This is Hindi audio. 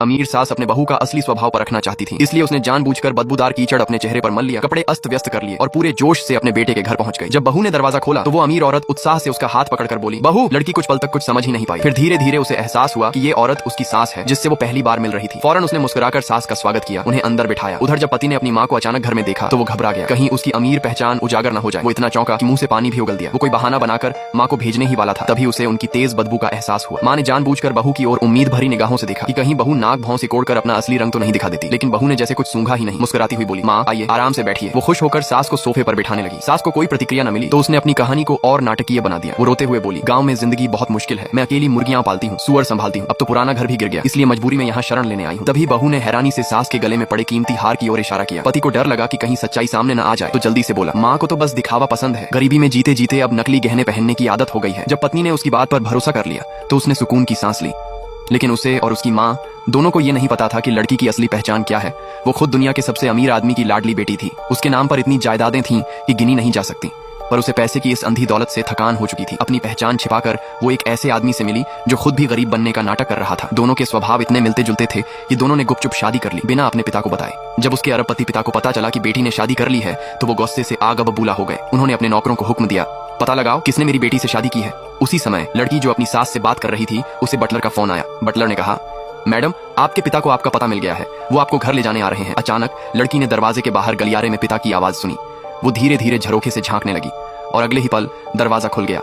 अमीर सास अपने बहू का असली स्वभाव परखना चाहती थी, इसलिए उसने जानबूझकर बदबूदार कीचड़ अपने चेहरे पर मल लिया, कपड़े अस्त व्यस्त कर लिए और पूरे जोश से अपने बेटे के घर पहुंच गई। जब बहू ने दरवाजा खोला तो वो अमीर औरत उत्साह से उसका हाथ पकड़कर बोली, बहू। लड़की कुछ पल तक कुछ समझ ही नहीं पाई। फिर धीरे धीरे उसे एहसास हुआ कि ये औरत उसकी सास है, जिससे वो पहली बार मिल रही थी। फौरन उसने मुस्कुराकर सास का स्वागत किया, उन्हें अंदर बिठाया। उधर जब पति ने अपनी माँ को अचानक घर में देखा तो वो घबरा गया, कहीं उसकी अमीर पहचान उजागर न हो जाए। वो इतना चौंका कि मुंह से पानी भी उगल दिया। वो कोई बहाना बनाकर माँ को भेजने ही वाला था, तभी उसे उनकी तेज बदबू का एहसास हुआ। माँ ने जानबूझकर बहू की ओर उम्मीद भरी निगाहों से देखा कि कहीं बहू नाक भौं सिकोड़कर अपना असली रंग तो नहीं दिखा देती, लेकिन बहू ने जैसे कुछ सूंघा ही नहीं। मुस्कुराती हुई बोली, माँ आइए, आराम से बैठिए। वो खुश होकर सास को सोफे पर बिठाने लगी। सास को कोई प्रतिक्रिया न मिली तो उसने अपनी कहानी को और नाटकीय बना दिया। वो रोते हुए बोली, गाँव में जिंदगी बहुत मुश्किल है, मैं अकेली मुर्गियां पालती हूँ, सुअर संभालती हूँ, अब तो पुराना घर भी गिर गया, इसलिए मजबूरी में यहाँ शरण लेने आई हूँ। तभी बहू ने हैरानी से सास के गले में पड़े कीमती हार की ओर इशारा किया। पति को डर लगा कि कहीं सच्चाई सामने न आ जाए तो जल्दी से बोला, माँ को तो बस दिखावा पसंद है, गरीबी में जीते जीते अब नकली गहने पहनने की आदत हो गई है। जब पत्नी ने उसकी बात पर भरोसा कर लिया तो उसने सुकून की सांस ली, लेकिन उसे और उसकी माँ दोनों को ये नहीं पता था कि लड़की की असली पहचान क्या है। वो खुद दुनिया के सबसे अमीर आदमी की लाडली बेटी थी। उसके नाम पर इतनी जायदादें थीं कि गिनी नहीं जा सकती, पर उसे पैसे की इस अंधी दौलत से थकान हो चुकी थी। अपनी पहचान छिपाकर वो एक ऐसे आदमी से मिली जो खुद भी गरीब बनने का नाटक कर रहा था। दोनों के स्वभाव इतने मिलते जुलते थे कि दोनों ने गुपचुप शादी कर ली, बिना अपने पिता को बताए। जब उसके अरबपति पिता को पता चला कि बेटी ने शादी कर ली है तो वो गुस्से से आग बबूला हो गए। उन्होंने अपने नौकरों को हुक्म दिया, पता लगाओ किसने मेरी बेटी से शादी की है। उसी समय लड़की जो अपनी सास से बात कर रही थी, उसे बटलर का फोन आया। बटलर ने कहा, मैडम, आपके पिता को आपका पता मिल गया है, वो आपको घर ले जाने आ रहे हैं। अचानक लड़की ने दरवाजे के बाहर गलियारे में पिता की आवाज सुनी। वो धीरे धीरे झरोखे से झांकने लगी और अगले ही पल दरवाजा खुल गया।